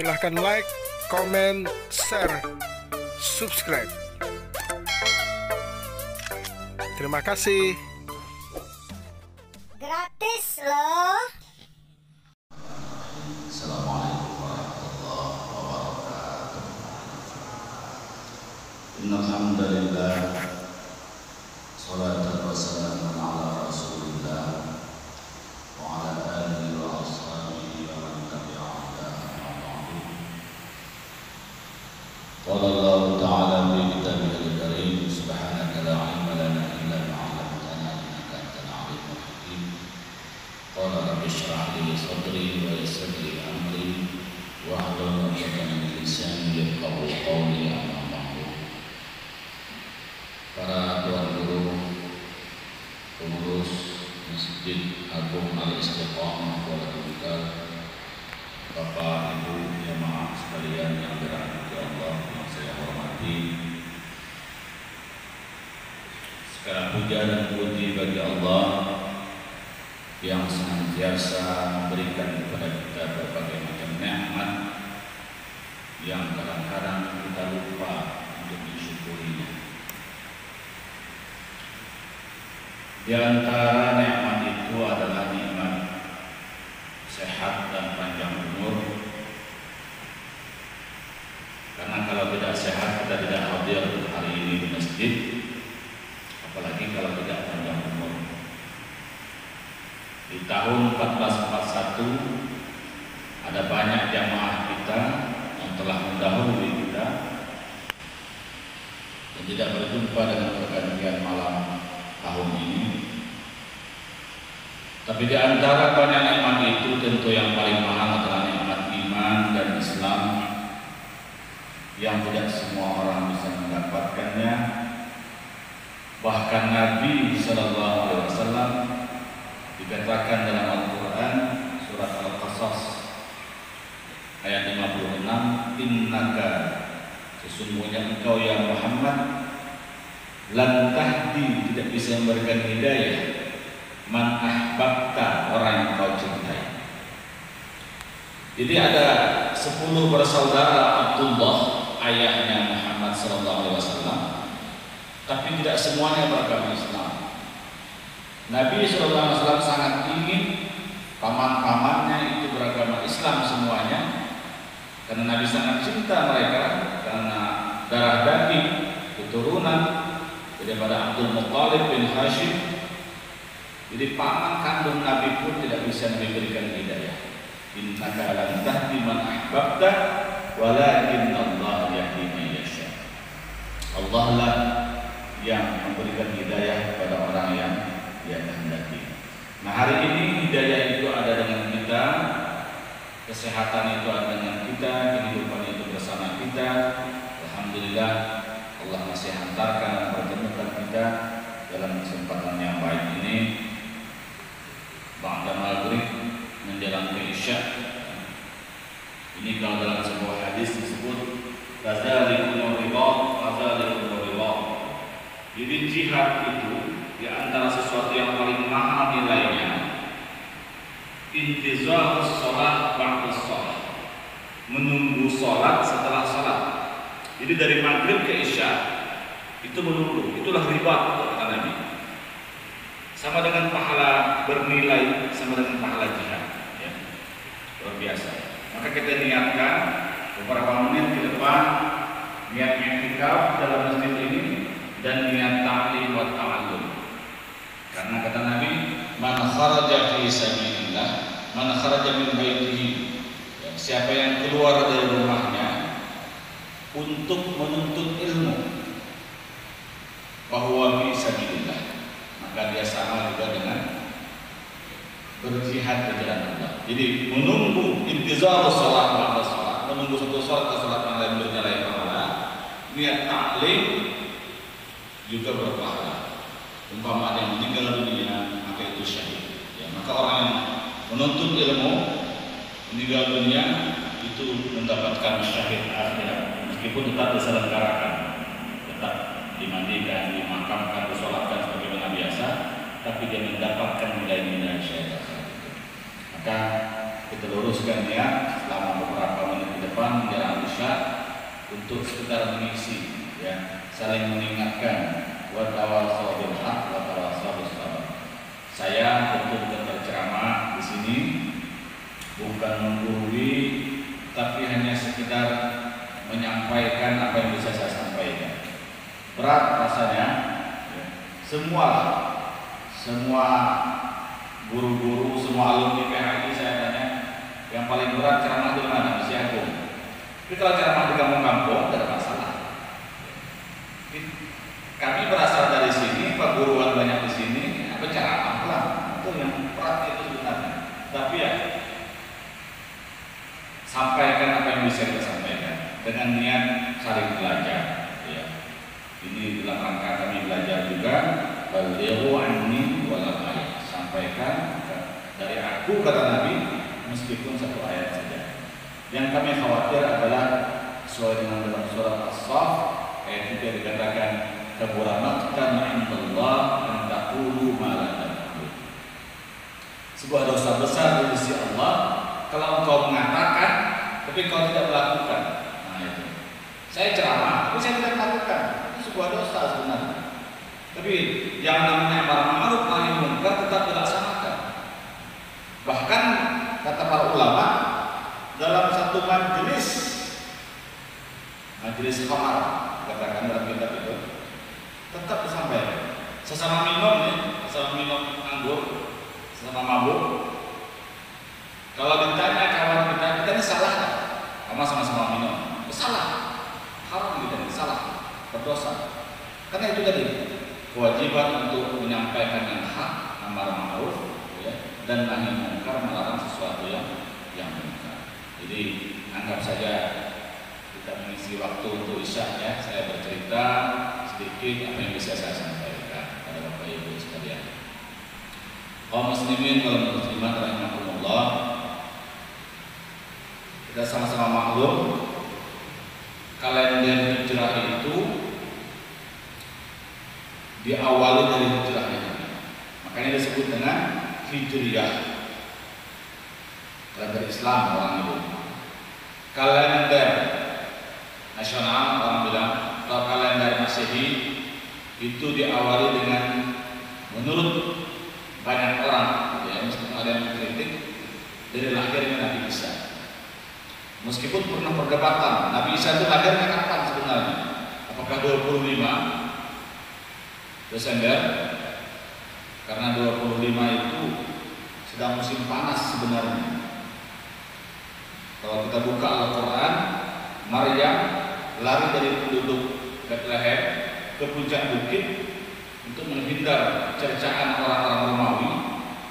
Silahkan like, comment, share, subscribe. Terima kasih. Gratis loh. Assalamualaikum warahmatullahi wabarakatuh. Innal hamdalillah, sholatan wa salamun ala Rasulillah wa ala alihi wa ashabihi wa man tabi'ahum bi ihsan ila yaumil din. Qala Allah ta'ala fi kitabihil karim, subhanaka la ilma lana illa ma 'allamtana innaka antal alimul hakim. Qala rabbi shrah li sadri wa yassir li amri wahlul 'uqdatam min lisani yafqahu qawli. Amma ba'du. Para tuan guru, pengurus Masjid Agung Al-Istiqamah Kuala Tunggal, Bapak Ibu jemaah sekalian yang dirahmati Allah, yang saya hormati. Segala puja dan puji bagi Allah yang senantiasa memberikan kepada kita berbagai macam nikmat yang kadang-kadang kita lupa untuk disyukurinya. Di antara nikmat itu adalah nikmat sehat dan panjang umur. Karena kalau tidak sehat kita tidak hadir hari ini di masjid, apalagi kalau tidak panjang umur. Di tahun 1441 ada banyak jamaah kita yang telah mendahului kita dan tidak berjumpa dengan pergantian malam tahun ini. Tapi di antara banyak nikmat itu tentu yang paling mahal adalah nikmat iman dan Islam yang tidak semua orang bisa mendapatkannya. Bahkan Nabi Sallallahu Alaihi Wasallam dikatakan dalam Al-Quran surat Al-Qasas ayat 56, innaka, sesungguhnya engkau ya Muhammad, lan tahdi, tidak bisa memberikan hidayah, man ahbabta, orang yang kau cintai. Jadi ada 10 bersaudara Abdullah, ayahnya Muhammad Sallallahu Alaihi Wasallam, tapi tidak semuanya beragama Islam. Nabi Sallallahu Alaihi Wasallam sangat ingin paman-pamannya itu beragama Islam semuanya, karena Nabi sangat cinta mereka karena darah daging keturunan daripada Abdul Muttalib bin Hashim. Jadi paman kandung Nabi pun tidak bisa memberikan hidayah. Innaka lan tahdi man ahbabta walakin Allah yahdi man yasha. Allah lah yang memberikan hidayah kepada orang yang Dia kehendaki. Nah, hari ini hidayah itu ada dengan kita, kesehatan itu ada dengan kita, kehidupan itu bersama kita. Alhamdulillah Allah masih hantarkan dan pertemukan kita dalam kesempatan yang baik ini. Ba'da maghrib menjelang ke Isya. Ini kalau dalam sebuah hadis disebut fadzalikumur ribat, fadzalikumur ribat. Jadi jihad itu di antara sesuatu yang paling mahal nilainya intizarus sholat ba'da sholat, menunggu sholat setelah sholat. Jadi dari maghrib ke Isya itu menunggu, itulah ribat kata Nabi. Sama dengan pahala bernilai, sama dengan pahala jihad, ya. Luar biasa. Maka kita niatkan beberapa menit ke depan niat i'tikaf dalam masjid ini dan niat ta'lim wa ta'allum. Karena kata Nabi, man kharaja fi sabilillah, man kharaja min baitihi, ya, siapa yang keluar dari rumahnya untuk menuntut ilmu, bahwa fi sabilillah, maka dia sama juga dengan berjihad di jalan Allah. Jadi menunggu intizar salat ba'da salat, menunggu satu salat ke salat yang lain bernilai pahala. Niat ta'lim juga berpahala. Umpama yang meninggal dunia maka itu syahid, ya, maka orang yang menuntut ilmu meninggal dunia itu mendapatkan syahid akhirat, meskipun tetap diselenggarakan, tetap dimandikan, dimakamkan, disolatkan sebagaimana biasa, tapi dia mendapatkan nilai-nilai syahid akhirat. Maka kita luruskan niat selama beberapa menit ke depan menjelang isya untuk sekedar mengisi, ya, saling mengingatkan wa tawassaw bil haq wa tawassaw bis sabr. Saya tentu bukan berceramah di sini, bukan menggurui, tapi hanya sekedar menyampaikan apa yang bisa saya sampaikan. Berat rasanya, ya. Semua guru-guru, semua alumni PHI saya tanya, yang paling berat ceramah di mana? Di Siagung. Tapi kalau ceramah di kampung-kampung tidak ada masalah. Kami berasal dari sini, perguruan banyak di sini, apa ceramah lah. Itu yang berat itu sebenarnya. Tapi ya, sampaikan apa yang bisa kita sampaikan dengan niat saling belajar. Ya. Ini dalam rangka kami belajar juga. Balighu anni walau ayat. Sampaikan dari aku, kata Nabi, meskipun satu ayat saja. Yang kami khawatir adalah sesuai dengan dalam surat As-Saff ayat 3 dikatakan kabura maqtan 'indallah an taqulu ma la taf'alun. Sebuah dosa besar di sisi Allah kalau engkau mengatakan tapi kau tidak melakukan. Nah itu. Saya ceramah tapi saya tidak melakukan. Itu sebuah dosa sebenarnya. Tapi yang namanya amar ma'ruf nahi munkar tetap dilaksanakan. Bahkan kata para ulama dalam satu majelis khamar, katakan dalam kitab itu tetap disampaikan. Sesama minum anggur, sesama mabuk. Kalau ditanya kawan kita ini salah kan? Sama-sama minum, salah, haram kita ini salah, berdosa. Karena itu tadi kewajiban untuk menyampaikan yang hak, amar ma'ruf, ya, dan nahi munkar, melarang sesuatu yang munkar. Jadi anggap saja kita mengisi waktu untuk isya, ya. Saya bercerita sedikit apa yang bisa saya sampaikan pada Bapak Ibu sekalian. Kaum muslimin wal muslimat rahimakumullah, kita sama-sama maklum kalender hijrah itu diawali dari hijrahnya, makanya disebut dengan hijriyah. Kalender Islam orang itu, kalender nasional orang bilang, atau kalender Masehi itu diawali dengan, menurut banyak orang, ya, meskipun ada yang mengkritik, dari lahirnya Nabi Isa. Meskipun pernah perdebatan Nabi Isa itu lahirnya kapan sebenarnya, apakah 25 Desember, karena 25 itu sedang musim panas sebenarnya. Kalau kita buka Al-Quran, Maryam lari dari penduduk Bethlehem ke puncak bukit untuk menghindar cercaan orang-orang Romawi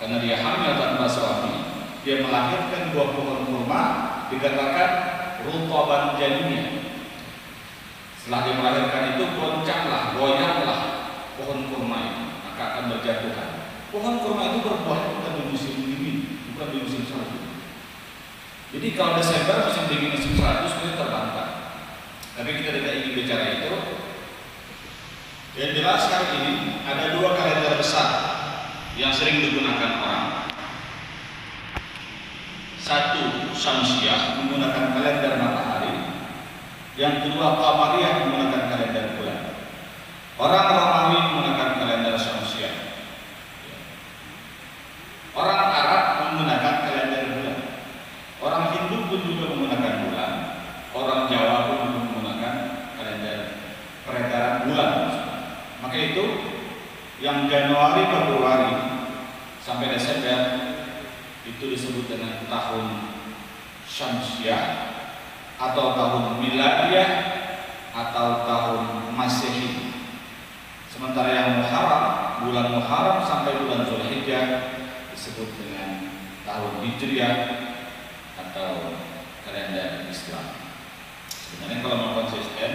karena dia hamil tanpa suami. Dia melahirkan 2 pohon kurma, dikatakan rutaban janiyah. Setelah dia melahirkan itu, goncanglah, goyanglah pohon kurma itu, maka akan berjatuhan. Pohon kurma itu berbuah bukan di musim dingin, bukan di musim salju. Jadi kalau Desember musim dingin, musim salju itu terbantah. Tapi kita tidak ingin bicara itu. Yang jelas kali ini ada 2 kalender besar yang sering digunakan orang. Satu Syamsiah, menggunakan kalender matahari. Yang kedua Qamariyah, menggunakan kalender bulan. Orang Romawi menggunakan kalender Syamsiah. Orang Arab menggunakan kalender bulan. Orang Hindu pun juga menggunakan bulan. Orang Jawa pun menggunakan kalender peredaran bulan. Maka itu yang Januari, Februari sampai Desember itu disebut dengan tahun Syamsiah atau tahun Miladiyah atau tahun Masehi. Sementara yang Muharram, bulan Muharram sampai bulan Zulhijjah disebut dengan tahun Hijriyah atau kalender Islam. Sebenarnya kalau mau konsisten,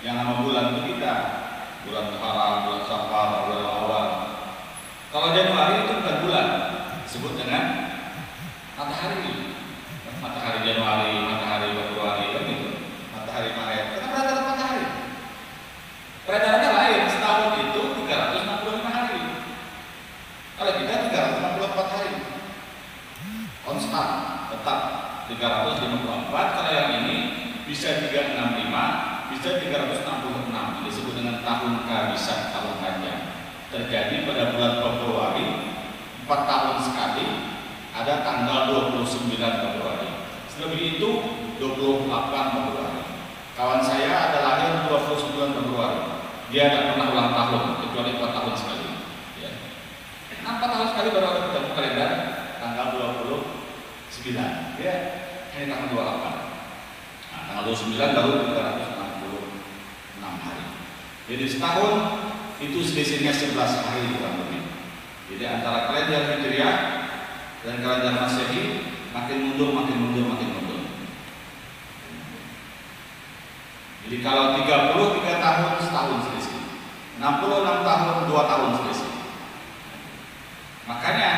yang nama bulan itu kita, bulan Muharram, bulan Safar, bulan Awal. Kalau Januari itu bukan bulan, disebut dengan matahari. Matahari Januari, matahari Februari, gitu. Matahari Maret. Kenapa ada matahari? Peredarannya lain. Setahun itu 365 hari. Kalau kita 364 hari. Konstan, tetap 354. Kalau yang ini terjadi pada bulan Februari 4 tahun sekali, ada tanggal 29 Februari. Selebih itu 28 Februari. Kawan saya ada lahir 29 Februari. Dia tidak pernah ulang tahun kecuali 4 tahun sekali. Ya. 4 tahun sekali baru ada ketemu kalender tanggal 29. Ya, ini tanggal 28. Nah, tanggal 29 baru 366 hari. Jadi setahun itu selisihnya 11 hari kurang lebih. Jadi antara kalender Hijriah dan kalender Masehi makin mundur. Jadi kalau 33 tahun setahun selisih, 66 tahun 2 tahun selisih. Makanya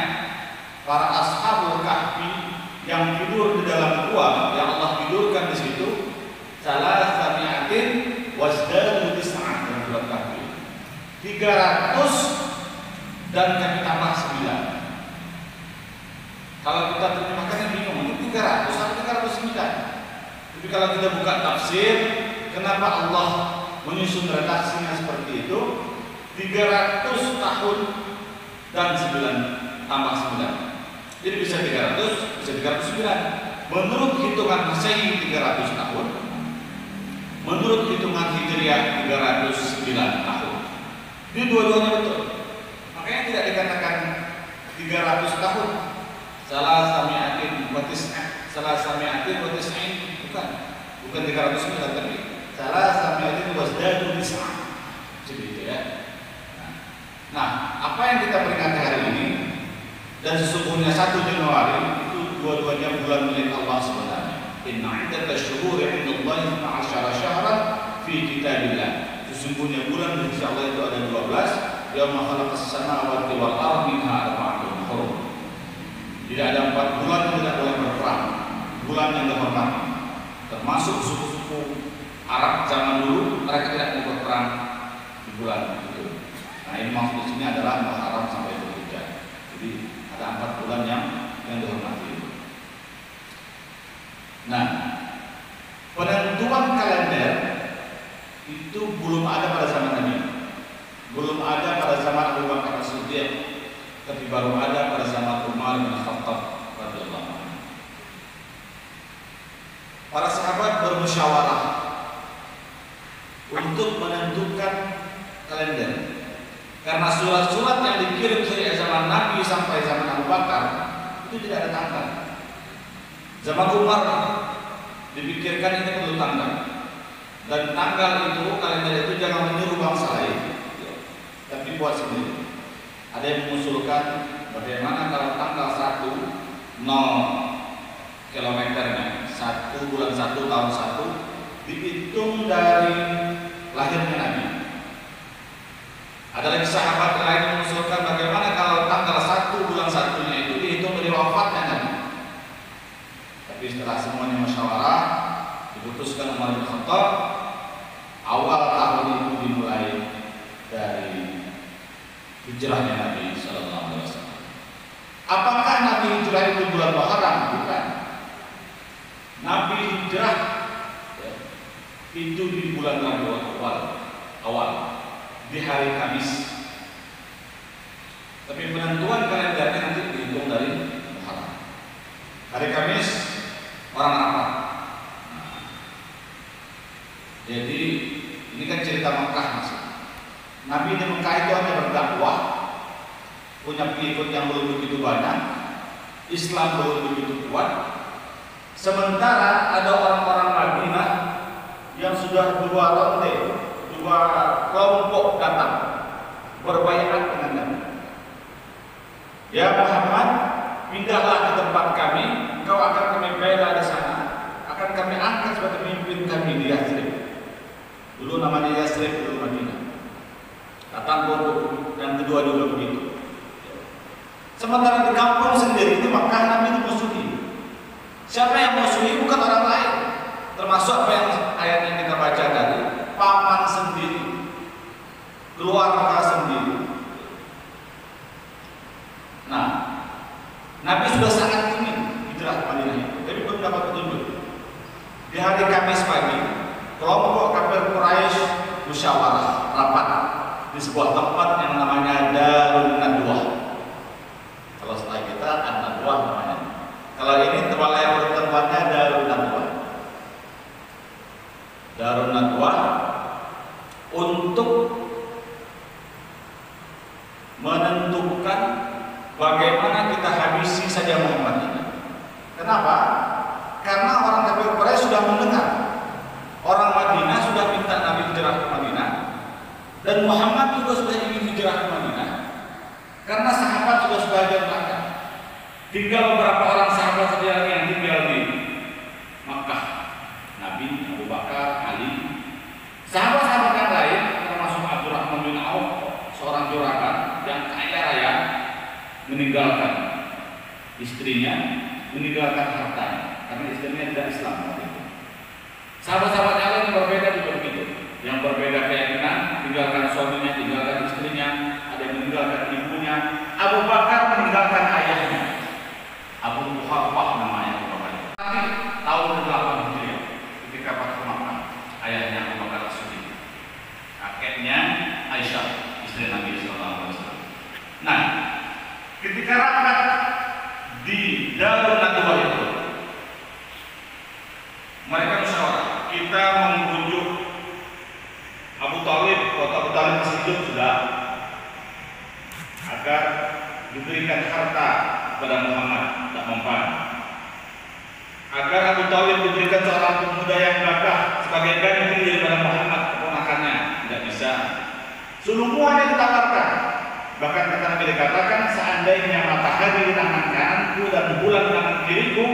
para ashabul kahfi yang tidur di dalam gua yang Allah tidurkan di situ, salah sami'atin wasdadu tis'ah dalam surat kahfi. 300 dan kami tambah 9. Kalau kita terjemahkannya bingung, ini 300 atau 309. Tapi kalau kita buka tafsir, kenapa Allah menyusun redaksinya seperti itu? 300 tahun dan 9 tambah 9. Jadi bisa 300, bisa 309. Menurut hitungan Masehi 300 tahun, menurut hitungan Hijriah 309 tahun. Ini dua-duanya betul. Makanya tidak dikatakan 300 tahun. Salah sami'atin watis'ain, bukan 309 tapi salah sami'atin wasdadu tis'ah. Seperti itu ya. Nah, apa yang kita peringati hari ini dan sesungguhnya 1 Januari itu dua-duanya bulan milik Allah sebenarnya. Inna 'iddatash syuhuri 'indallahi 12 syahran fi kitabillah. Sesungguhnya bulan di sisi Allah itu ada 12. Yauma khalaqas samawati wal ardi minha arba'atun hurum. Tidak ada 4 bulan yang tidak boleh berperang. Bulan yang dihormati. Termasuk suku-suku Arab zaman dulu, mereka tidak mau berperang di bulan itu. Nah, ini maksud di sini adalah Muharram sampai Dzulhijjah. Jadi ada 4 bulan yang dihormati. Nah, penentuan kalender itu belum ada pada zaman Nabi. Belum ada pada zaman Abu Bakar As-Siddiq, tapi baru ada pada zaman Umar bin Khattab radhiyallahu anhu. Para sahabat bermusyawarah untuk menentukan kalender. Karena surat-surat yang dikirim dari zaman Nabi sampai zaman Abu Bakar itu tidak ada tanggal. Zaman Umar dipikirkan ini perlu tanggal. Dan tanggal itu, kalender itu jangan meniru bangsa lain, tapi buat sendiri. Ada yang mengusulkan bagaimana kalau tanggal 1 0 kilometernya 1 bulan 1 tahun 1 dihitung dari lahirnya Nabi. Ada lagi sahabat lain yang mengusulkan bagaimana kalau tanggal 1 bulan 1-nya itu dihitung dari wafatnya Nabi. Tapi setelah semuanya musyawarah diputuskan Umar bin Khattab, awal tahun itu dimulai dari hijrahnya Nabi Sallallahu Alaihi Wasallam. Apakah Nabi hijrah itu bulan Muharram? Bukan. Nabi hijrah itu di bulan Rabiul awal di hari Kamis. Tapi penentuan kalendernya nanti dihitung dari Muharram. Hari Kamis orang Arafah. Jadi ini kan cerita Mekah masuk. Nabi di Mekah itu hanya berdakwah, punya pengikut yang belum begitu banyak, Islam belum begitu kuat. Sementara ada orang-orang Madinah yang sudah 2 kelompok datang berbaiat dengan Nabi. Ya Muhammad, pindahlah ke tempat kami, engkau akan kami bela di sana, akan kami angkat sebagai pemimpin kami di Yathrib. Dulu namanya Yathrib, dulu Madinah. Datang kelompok yang kedua juga begitu. Sementara di kampung sendiri itu Makkah Nabi dimusuhi. Siapa yang musuhi? Bukan orang lain. Termasuk apa yang ayat yang kita baca tadi, paman sendiri, keluarga sendiri. Nah, Nabi sudah sangat ingin hijrah ke Madinah itu, tapi belum dapat petunjuk. Di hari Kamis pagi, kelompok kafir Quraisy musyawarah rapat di sebuah tempat yang namanya Darun Nadwah. Kalau setelah kita An-Nadwah namanya. Kalau ini tempat yang bertempatnya Darun Nadwah. Darun Nadwah untuk menentukan bagaimana kita habisi saja Muhammad ini. Kenapa? Karena orang kafir Quraisy sudah mendengar orang Madinah sudah minta Nabi hijrah ke Madinah, dan Muhammad juga sudah ingin hijrah ke Madinah. Karena sahabat sudah sebagian berangkat, tinggal beberapa orang sahabat saja yang tinggal di Makkah. Nabi, Abu Bakar, Ali, sahabat-sahabat yang lain termasuk Abdurrahman bin Auf, seorang juragan yang kaya raya, meninggalkan istrinya, meninggalkan hartanya karena istrinya tidak Islam waktu itu. Sahabat-sahabat yang lain yang berbeda juga begitu, yang berbeda keyakinan, tinggalkan suaminya, tinggalkan istrinya, ada yang meninggalkan ibunya. Abu Bakar meninggalkan ayahnya, Abu Quhafah namanya Abu Bakar. Tapi tahun ke-8 Hijriah ketika Fathu Makkah, ayahnya Abu Bakar As-Siddiq, kakeknya Aisyah, istri Nabi SAW. Nah, ketika rapat di Darun Nadwah itu, mereka musyawarah, kita membujuk Abu Thalib, waktu Abu Thalib masih hidup sudah, agar diberikan harta kepada Muhammad, tak mempan. Agar Abu Thalib diberikan seorang pemuda yang gagah sebagai ganti daripada Muhammad, keponakannya, tidak bisa. Semuanya ditawarkan. Bahkan kata Nabi dikatakan, seandainya matahari di tangan kananku dan bulan di tangan kiriku,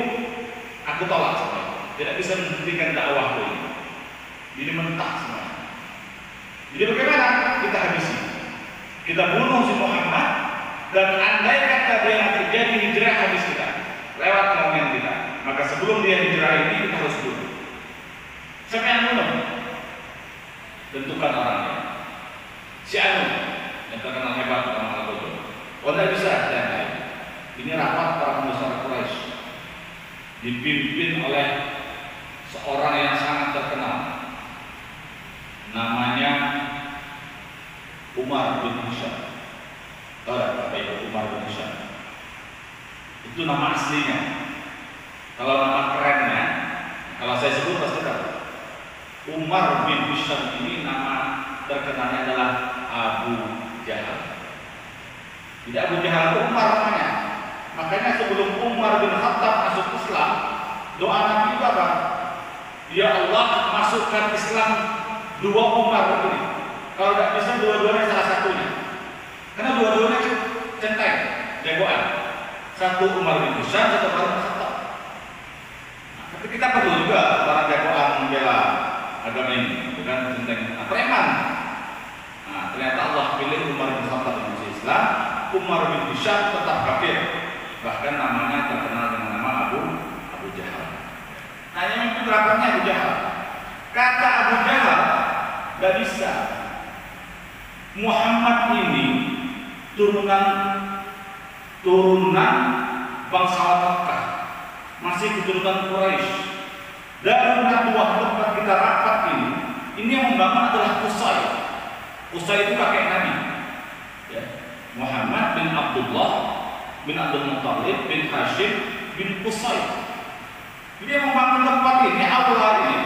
aku tolak semua. Tidak bisa menghentikan dakwahku ini. Jadi mentah semua. Jadi bagaimana kita habisi? Kita bunuh si Muhammad, dan andai kata dia yang terjadi hijrah habis kita, lewat kemungkinan kita. Maka sebelum dia hijrah ini kita harus bunuh. Siapa yang bunuh? Tentukan orangnya. Si Anu yang terkenal hebat dalam hal itu. Oh, tidak bisa yang lain. Ini rapat para pembesar Quraisy, dipimpin oleh seorang yang sangat terkenal, namanya Umar bin Hisham. Tahu tak apa itu Umar bin Hisham? Itu nama aslinya. Kalau nama kerennya, kalau saya sebut pasti tahu. Umar bin Hisham ini nama terkenalnya adalah Abu Jahal. Tidak Abu Jahal, Umar namanya. Makanya sebelum Umar bin Khattab masuk Islam, doa Nabi itu apa? Ya Allah, masukkan Islam dua Umar ini. Kalau tidak bisa dua-duanya salah satunya. Karena dua-duanya centeng, jagoan. Satu Umar bin Hisham, satu Umar bin Khattab. Nah, tapi kita perlu juga para jagoan membela agama ini, bukan centeng preman. Nah, ternyata Allah pilih Umar bin Khattab yang masih Islam, Umar bin Hisham tetap kafir. Bahkan namanya terkenal dengan nama Abu Jahal. Nah, yang memimpin rapatnya Abu Jahal. Kata Abu Jahal, tidak bisa. Muhammad ini turunan bangsa Makkah, masih keturunan Quraisy. Darun Nadwah tempat kita rapat ini yang membangun adalah Qusay. Qusay itu kakek Nabi, ya. Muhammad bin Abdullah bin Abdul Muttalib bin Hashim bin Qusay. Dia membangun tempat ini, aula ini.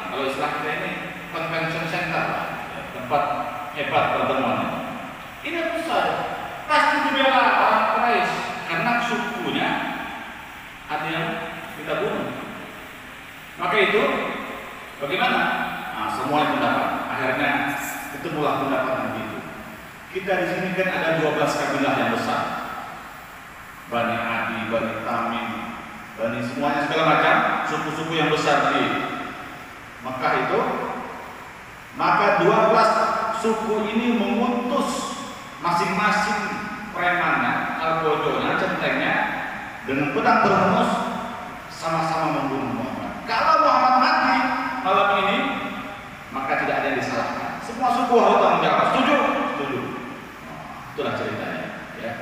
Kalau istilah kita ini convention center, ya, tempat hebat pertemuan. Ini Qusay pasti dibela orang Quraisy karena sukunya ada yang kita bunuh. Maka itu bagaimana? Nah, semua pendapat. Akhirnya ketemulah pendapat Nabi itu. Kita di sini kan ada 12 kabilah yang besar. Bani Adi, Bani Tamim, Bani semuanya segala macam suku-suku yang besar di Makkah itu. Maka 12 suku ini mengutus masing-masing premannya, algojonya, centengnya dengan pedang berhunus sama-sama membunuh Muhammad. Kalau Muhammad mati malam ini, maka tidak ada yang disalahkan. Semua suku harus tanggung jawab. Setuju? Setuju. Itulah ceritanya. Ya.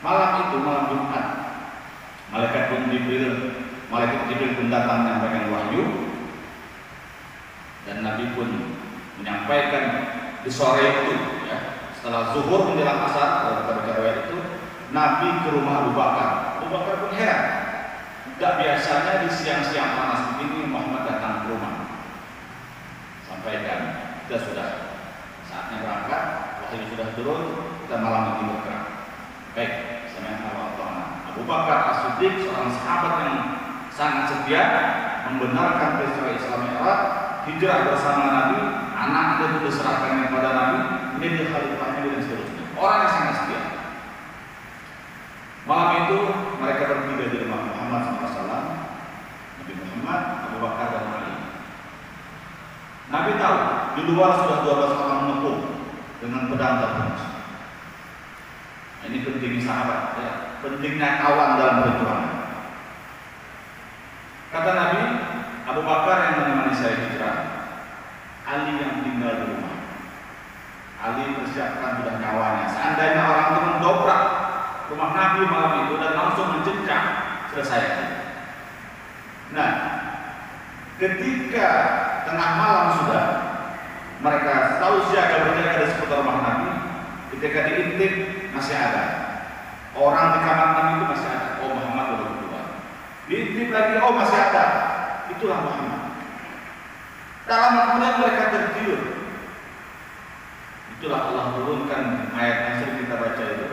Malam itu, malam Jumat, malaikat Jibril pun datang menyampaikan wahyu, dan Nabi pun menyampaikan di sore itu, ya, setelah zuhur menjelang asar, kalau kita baca riwayat itu, Nabi ke rumah Abu Bakar. Abu Bakar pun heran. Tidak biasanya di siang-siang panas begini Muhammad datang ke rumah. Sampaikan, kita sudah saatnya berangkat, wahyu sudah turun, kita malam ini bergerak. Baik, saya Abu Bakar As-Siddiq, seorang sahabat yang sangat setia, membenarkan peristiwa Isra Mi'raj, hijrah bersama Nabi, anaknya itu diserahkan kepada Nabi, menjadi khalifahnya dan seterusnya. Orang yang sangat setia. Malam itu mereka bertiga di rumah Muhammad SAW, Nabi Muhammad, Abu Bakar dan Ali. Nabi tahu di luar sudah 12 orang mengepung dengan pedang terhunus. Ini pentingnya sahabat, ya. Pentingnya kawan dalam perjuangan. Kata Nabi, Abu Bakar yang menemani saya hijrah, Ali yang tinggal di rumah. Ali persiapkan sudah nyawanya. Seandainya orang itu mendobrak rumah Nabi malam itu dan langsung mencecah, selesai. Nah, ketika tengah malam sudah, mereka selalu siaga berjaga di seputar rumah Nabi. Ketika diintip masih ada orang di kamar Nabi itu, masih ada. Oh, Muhammad sudah keluar. Diintip lagi, oh masih ada. Itulah Muhammad. Dalam kemudian mereka tertidur. Itulah Allah turunkan ayat yang sering kita baca itu.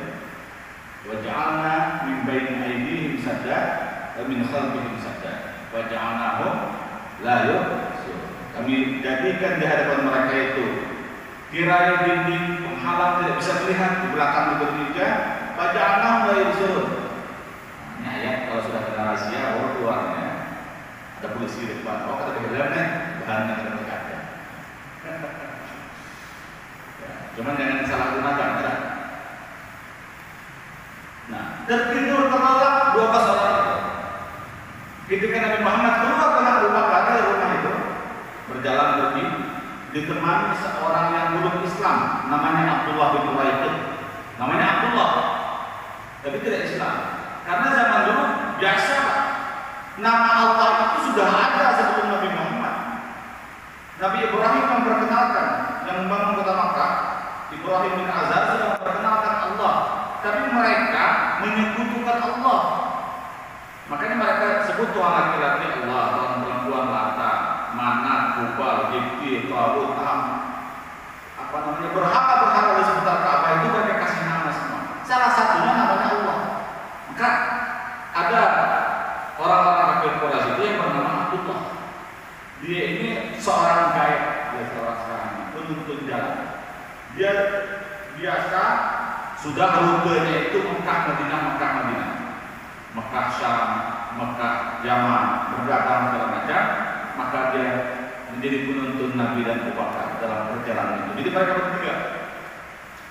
Wa ja'alna min baini aydihim sadda wa min khalfihim sadda wa ja'alnahum la yubsirun. Kami jadikan di hadapan mereka itu tirai dinding penghalang, tidak bisa melihat, di belakang bertiga, wa ja'alnahum la yubsirun. Ini ayat kalau sudah kena rahasia, orang keluarnya ada polisi di depan. Oh, kata kebenarannya bahannya tidak berkata. Cuman jangan disalahgunakan, kan? Nah, tertidur terlelap 12 orang itu. Ketika Nabi Muhammad keluar dengan Abu Bakar dari rumah itu, berjalan pergi, ditemani seorang yang belum Islam, namanya Abdullah bin Uraikid. Namanya Abdullah, tapi tidak Islam. Karena zaman dulu biasa, nama Allah itu sudah ada sebelum Nabi Muhammad. Nabi Ibrahim memperkenalkan, yang membangun kota Makkah, Ibrahim bin Azhar sudah memperkenalkan Allah, tapi mereka menyekutukan Allah. Makanya mereka sebut Tuhan laki-laki Allah, Tuhan perempuan Lata, Manat, Hubal, Gibti, Tawud, berhala di seputar Ka'bah itu mereka kasih nama semua. Salah satunya namanya Allah. Maka ada orang-orang kafir Quraisy itu yang bernama Abdullah. Dia ini seorang gaib, dia seorang sekarang penuntun jalan. Dia biasa sudah rutenya itu Mekah Madinah, Mekah Madinah, Mekah Syam, Mekah Yaman, berdagang segala macam. Maka dia menjadi penuntun Nabi dan Abu Bakar dalam perjalanan itu. Jadi mereka bertiga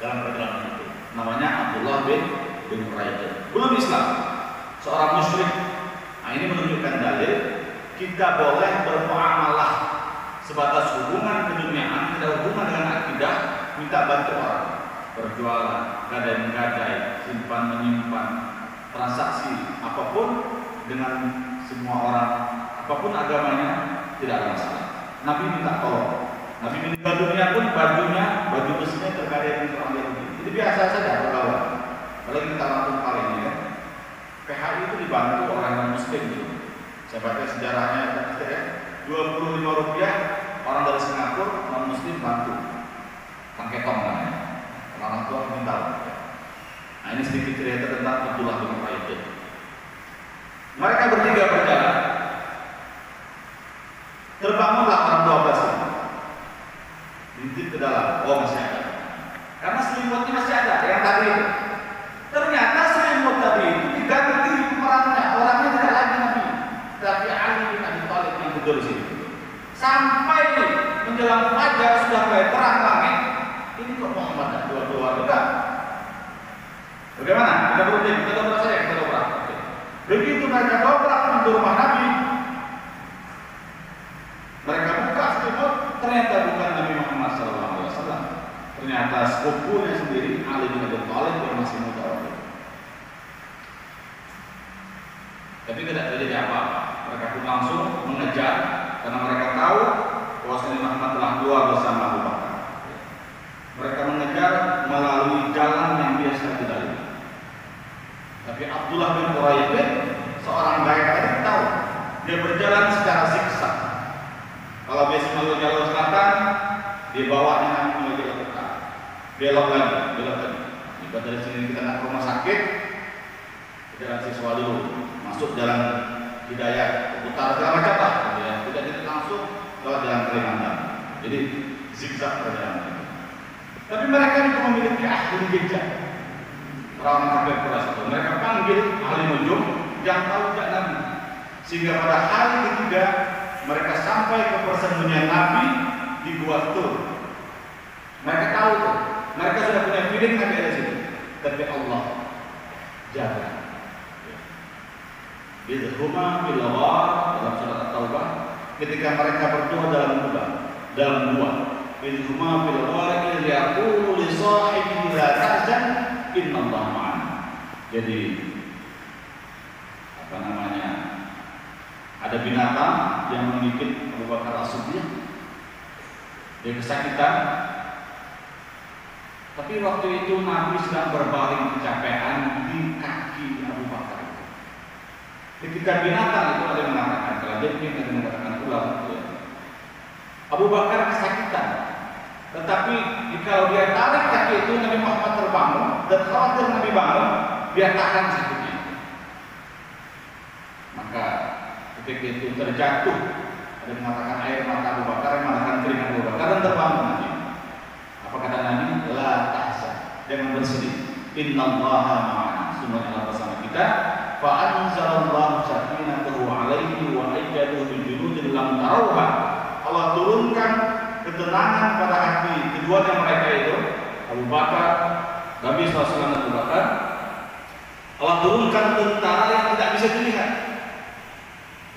dalam perjalanan itu. Namanya Abdullah bin Uraikid. Belum Islam, seorang musyrik. Nah, ini menunjukkan dalil kita boleh bermuamalah sebatas hubungan keduniaan, tidak hubungan dengan akidah, minta bantu orang, berjualan, gadai-gadai, simpan menyimpan, transaksi apapun dengan semua orang, apapun agamanya, tidak ada masalah. Nabi minta tolong. Nabi meninggal dunia pun bajunya, baju besinya terkadang dengan orang Yahudi. Jadi biasa saja pergaulan. Kalau kita langsung kali ini ya, PHI itu dibantu oleh non Muslim itu. Saya baca sejarahnya, Rp25 orang dari Singapura non Muslim bantu. Kang Ketong namanya. Orang tua minta. Nah, ini sedikit cerita tentang Abdullah bin Uraikid. Mereka bertiga berjalan. Terbangunlah orang 12 ini. Intip ke dalam. Oh, masih ada. Karena selimutnya masih ada yang tadi itu. Ternyata selimut tadi itu diganti perannya. Orangnya tidak lagi Nabi, tapi Ali bin Abi Thalib yang tidur di sini. Sampai menjelang fajar sudah mulai terang langit. Ini kok Muhammad dan dua-dua juga. Bagaimana? Kita berhenti, kita dobrak saja, kita dobrak. Begitu mereka dobrak pintu rumah Nabi, mereka buka selimut, ternyata bukan Nabi Muhammad SAW. Ternyata sepupunya sendiri, Ali bin Abi Thalib yang masih muda waktu itu. Tapi tidak terjadi apa-apa. Mereka pun langsung mengejar karena mereka tahu bahwa Nabi Muhammad telah keluar bersama Abu Bakar. Mereka mengejar melalui belok lagi. Ibarat dari sini kita nak ke rumah sakit, jalan siswa dulu, masuk jalan Hidayat, putar segala macam lah, gitu ya. Tidak langsung lewat jalan Kalimantan. Jadi zigzag perjalanan. Tapi mereka itu memiliki ahli jejak. Orang kafir Quraisy itu mereka panggil ahli nujum yang tahu jak Nabi. Sehingga pada hari ketiga mereka sampai ke persembunyian Nabi di Gua Tur. Mereka tahu tuh, mereka sudah punya feeling Nabi ada di situ. Tapi Allah jaga. Idhuma fil ghar dalam surat At-Taubah, ketika mereka berdua dalam gua. Idhuma fil ghar idh yaqulu li sahibihi la tahzan innallaha ma'ana. Jadi apa namanya? Ada binatang yang menggigit Abu Bakar As-Siddiq. Dia kesakitan. Tapi waktu itu Nabi sedang berbaring kecapean di kaki Abu Bakar. Ketika binatang itu ada yang mengatakan kelajengking, ada yang mengatakan ular. Abu Bakar kesakitan. Tetapi jika dia tarik kaki itu, Nabi Muhammad terbangun dan khawatir Nabi bangun, dia tahan sakitnya. Maka ketika itu terjatuh, ada yang mengatakan air mata Abu Bakar, yang mengatakan keringat Abu Bakar dan terbangun Nabi. Apa kata Nabi? La tahzan, jangan bersedih. Innallaha ma'ana, semuanya Allah bersama kita. Fa'anzalallahu sakinatahu alaihi wa ayyadahu bi junudin lam tarawha. Allah turunkan ketenangan pada hati keduanya mereka itu, Abu Bakar, Nabi SAW dan Abu Bakar. Allah turunkan tentara yang tidak bisa dilihat.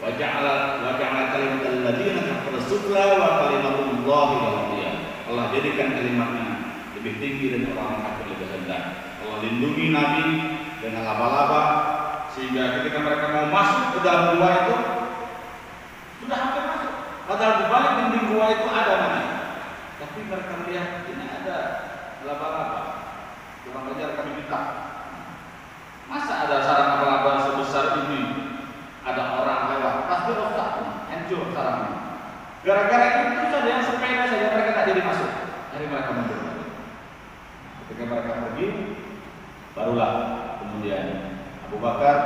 Wa ja'ala kalimatal ladzina kafaru sufla wa kalimatullahi al-'ulya. Allah jadikan kalimatnya lebih tinggi dan orang kafir lebih rendah. Allah lindungi Nabi dengan laba-laba, sehingga ketika mereka mau masuk ke dalam gua itu sudah hampir masuk. Padahal di balik dinding gua itu ada Nabi. Tapi mereka melihat ini ada laba-laba. Kurang ajar kami minta. Masa ada sarang laba-laba sebesar ini? Ada orang lewat, pasti rusak, hancur sarangnya. Gara-gara itu saja yang sepeda saja mereka tak jadi masuk. Hari mereka mundur. Ketika mereka pergi, barulah kemudian Abu Bakar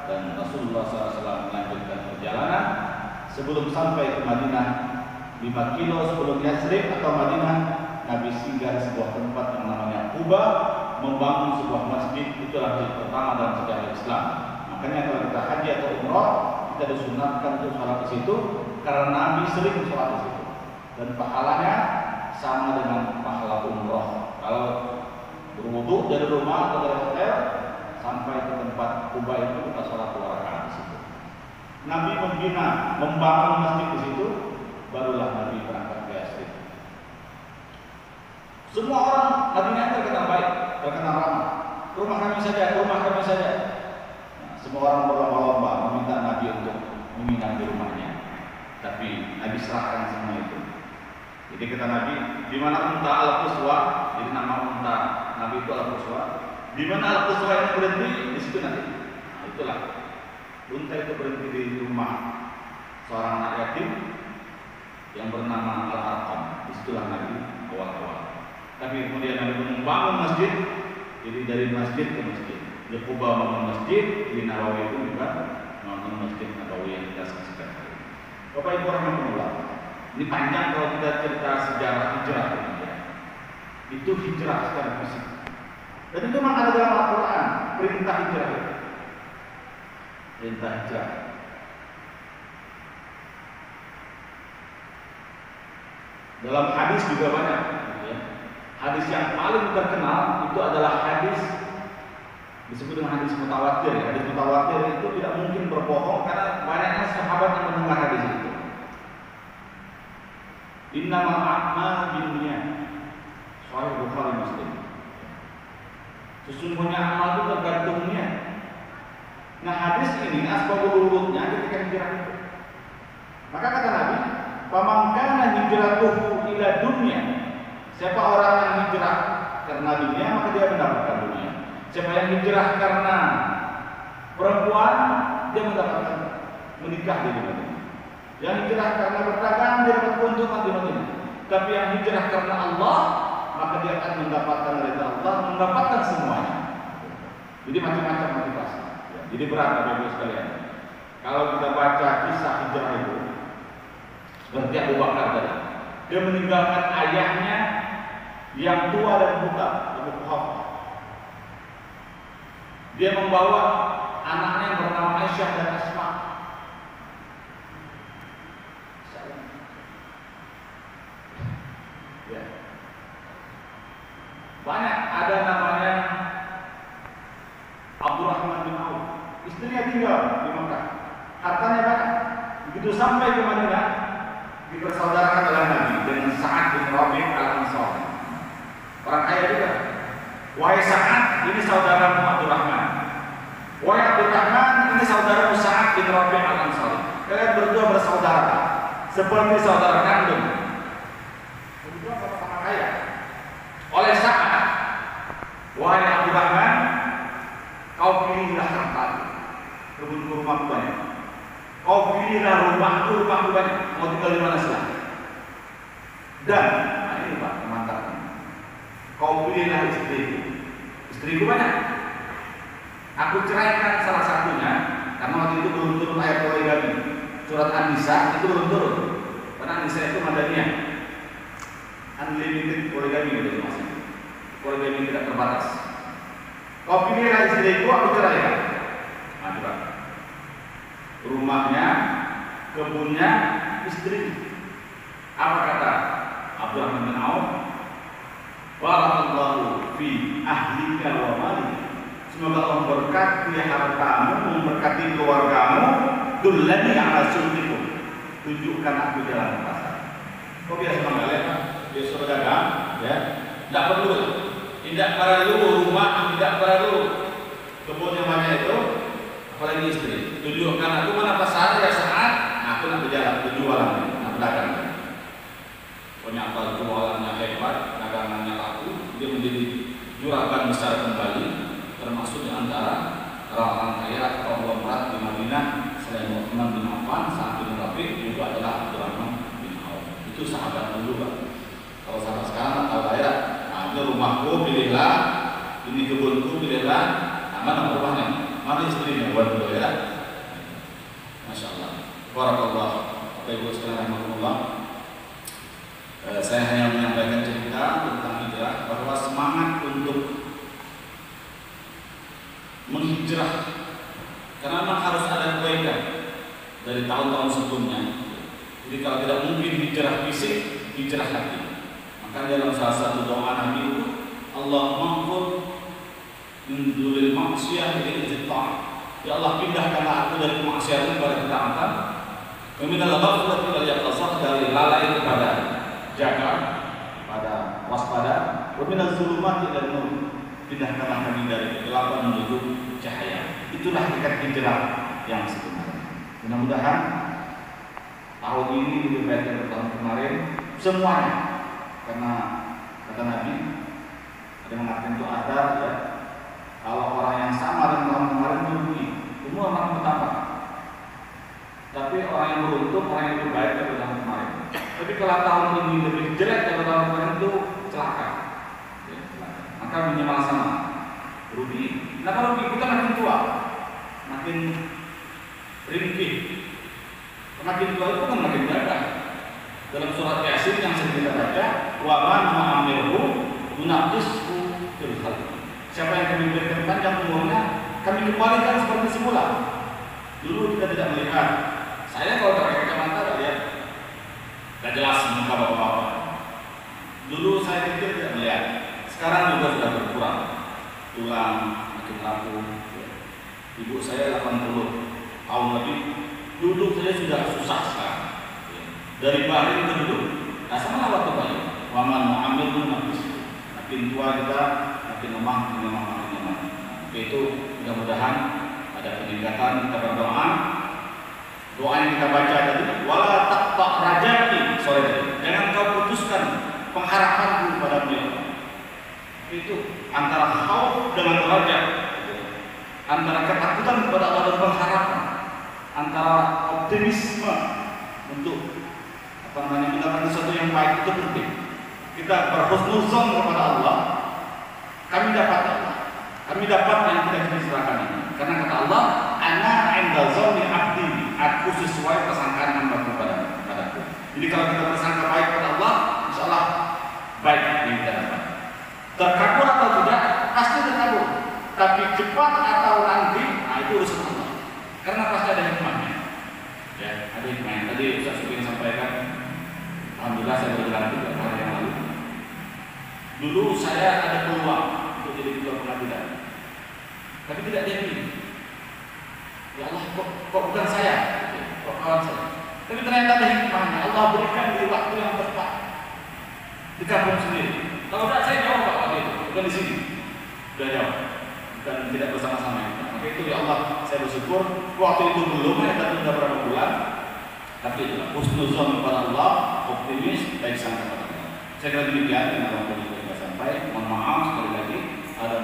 dan Rasulullah SAW melanjutkan perjalanan. Sebelum sampai ke Madinah, 5 kilo sebelum Yathrib atau Madinah, Nabi singgah di sebuah tempat yang namanya Quba, membangun sebuah masjid. Itulah masjid pertama dalam sejarah Islam. Makanya kalau kita haji atau umrah, kita disunatkan untuk sholat di situ karena Nabi sering sholat di situ. Dan pahalanya sama dengan pahala umrah. Kalau berwudu dari rumah atau dari hotel sampai ke tempat Quba itu kita sholat 2 rakaat di situ. Nabi membangun masjid di situ, barulah Nabi berangkat ke Yathrib. Semua orang Madinah terkenal baik, terkenal ramah. Rumah kami saja. Nah, semua orang berlomba-lomba meminta Nabi untuk menginap di rumahnya. Tapi Nabi serahkan semua itu. Jadi kata Nabi, di mana unta al-Quswa, jadi nama unta Nabi itu al-Quswa. Di mana al-Quswa itu berhenti, di situ nanti. Nah, itulah unta itu berhenti di rumah seorang anak yatim yang bernama Al-Arqam. Disitulah Nabi awal-awal. Tapi kemudian Nabi membangun masjid. Jadi dari masjid ke masjid. Di Quba membangun masjid, di Nawawi itu juga membangun masjid Nabawi yang kita saksikan. Bapak Ibu rahimahullah. Ini panjang kalau kita cerita sejarah hijrah. Itu hijrah secara fisik. Dan itu memang ada dalam Al-Quran, perintah hijrah. Perintah hijrah. Dalam hadis juga banyak. Ya. Hadis yang paling terkenal itu adalah hadis disebut dengan hadis mutawatir. Ya. Hadis mutawatir itu tidak mungkin berbohong karena banyaknya sahabat yang mendengar hadis itu. Innamal a'malu binniyat. Sahih Bukhari Muslim. Sesungguhnya amal itu tergantung niat. Nah hadis ini asbabul wurudnya ketika hijrah itu. Maka kata Nabi, "Faman kana hijratuhu ila dunya." Siapa orang yang hijrah karena dunia, maka dia mendapatkan dunia. Siapa yang hijrah karena perempuan, dia mendapatkan menikah di dunia. Yang hijrah karena berdagang, dia dapat keuntungan di dunia. Tapi yang hijrah karena Allah, maka dia akan mendapatkan ridha Allah, mendapatkan semuanya. Jadi macam-macam motivasi. Jadi berat Bapak Ibu sekalian. Kalau kita baca kisah hijrah itu, seperti Abu Bakar tadi, dia meninggalkan ayahnya yang tua dan buta, Abu Quhafah. Dia membawa anaknya yang bernama Aisyah dan Asma. Ya. Banyak, ada namanya Abdurrahman bin Auf. Istrinya tinggal di Mekah. Hartanya banyak. Begitu sampai ke Madinah, dipersaudarakan oleh Nabi dengan Sa'ad bin Rabi' al-Ansari. Orang kaya juga. Wahai Sa'ad, ini saudaramu Abdurrahman. Wahai Abdurrahman, ini saudaramu Sa'ad bin Rabi' al-Ansari. Kalian berdua bersaudara, seperti saudara kandung. Berdua sama-sama kaya. Oleh Sa'ad, wahai Abdurrahman, kau pilihlah harta, kebun kurma banyak. Kau pilihlah rumahku banyak. Mau tinggal di mana silahkan. Dan ini Pak, mantapnya. Kau pilihlah istriku banyak. Aku ceraikan salah satunya karena waktu itu belum turun ayat poligami. Surat An-Nisa itu belum turun. Karena An-Nisa itu Madaniyah. Unlimited poligami gitu maksudnya. Poligami tidak terbatas. Kau pilihlah istriku, aku ceraikan. Nah, coba. Rumahnya, kebunnya, istri. Apa kata Abdurrahman bin Auf? Barakallahu fi ahlika wa malika. Semoga Allah memberkati hartamu, memberkati keluargamu. Dullani ala sultikum. Tunjukkan aku jalan pasar. Kok biasa menggalak? Biasa berdagang, ya. Tidak perlu rumah, tidak perlu kebun yang banyak itu. Apalagi istri. Tunjukkan aku mana pasar ya saat aku nak berjalan berjualan, nak berdagang. Ternyata jualannya hebat, dagangannya laku, dia menjadi juragan besar kembali, termasuk di antara orang kaya konglomerat di Madinah selain Utsman bin Affan, Sa'ad bin Rabi' juga adalah Abdurrahman bin Auf. Itu sahabat dulu Pak. Kalau sahabat sekarang tahu daerah, nah, ini rumahku pilihlah, ini kebunku pilihlah, nah, mana rumahnya, mana istrinya buat daerah. Masya Allah. Barakallah. Bapak Ibu sekalian rahmatullah. Saya hanya menyampaikan cerita tentang hijrah, bahwa semangat untuk menghijrah karena memang harus ada kebaikan dari tahun-tahun sebelumnya. Jadi kalau tidak mungkin hijrah fisik, hijrah hati. Maka dalam salah satu doa Nabi itu, Allah mampu mendulil maksiat dari izin. Ya Allah, pindahkanlah aku dari kemaksiatan kepada ketaatan. Meminta ghaflat ila yaqzah, dari lalai kepada jaga, pada waspada. Meminta zulumat ila nur, pindahkanlah kami dari kegelapan menuju cahaya. Itulah hakikat hijrah yang sebenarnya. Mudah-mudahan tahun ini lebih baik dari tahun kemarin semuanya. Karena kata Nabi, ada yang mengatakan itu ada ya. Kalau orang yang sama dengan tahun kemarin merugi, semua orang bertambah. Tapi orang yang beruntung, orang yang lebih baik dari tahun kemarin. Tapi kalau tahun ini lebih jelek dari tahun kemarin itu celaka. Ya, maka minimal sama. Rugi. Nah kalau rugi kita makin tua, makin ringkih. Makin tua itu kan makin gagal. Dalam surat Yasin yang sering kita baca, wa man nu'ammirhu nunaqishu fil khalq. Siapa yang kami berikan panjang umurnya, kami kembalikan seperti semula. Dulu kita tidak melihat. Saya kalau pakai kacamata lihat, tidak jelas muka bapak-bapak. Dulu saya pikir tidak melihat. Sekarang juga sudah berkurang. Tulang makin rapuh. Ibu saya 80 tahun lebih. Duduk saja sudah susah sekarang. Dari baring ke duduk. Nah sama waktu bayi. Waman mu'amil pun makin tua kita, makin lemah. Itu mudah-mudahan ada peningkatan. Kita berdoa. Doa yang kita baca tadi, wala taqta rajai, sore tadi. Jangan kau putuskan pengharapanku pada beliau. Itu antara khauf dengan raja, antara ketakutan kepada Allah dan pengharapan, antara optimisme untuk mendapatkan sesuatu yang baik itu penting. kita berhusnuzon kepada Allah, kami dapat Allah. Kami dapat yang tidak kita serahkan ini. Karena kata Allah, ana inda dzanni abdi, aku sesuai persangkaan hamba-Ku padaku. Jadi kalau kita bersangka baik kepada Allah, insyaallah baik yang kita dapat. Terkabul atau tidak, pasti terkabul. Tapi cepat atau nanti, nah itu urusan Allah. Karena pasti ada hikmahnya. Ya, ada hikmahnya. Tadi Ustaz Supin sampaikan, alhamdulillah saya baru dilantik beberapa hari yang lalu. Dulu saya ada peluang untuk jadi ketua pengadilan, tapi tidak dipilih. Ya Allah, kok bukan saya? Kok kawan saya? Tapi ternyata ada hikmahnya. Allah berikan di waktu yang tepat di kampung sendiri. Kalau tidak saya jauh Pak waktu itu, bukan di sini. Sudah jauh, bukan tidak bersama-sama kita. Maka itu ya Allah, saya bersyukur. Waktu itu belum, tapi sudah berapa bulan. Tapi itulah husnuzon kepada Allah, optimis, baik sangka kepada Allah. Saya kira demikian yang dalam sampai. Mohon maaf sekali lagi ada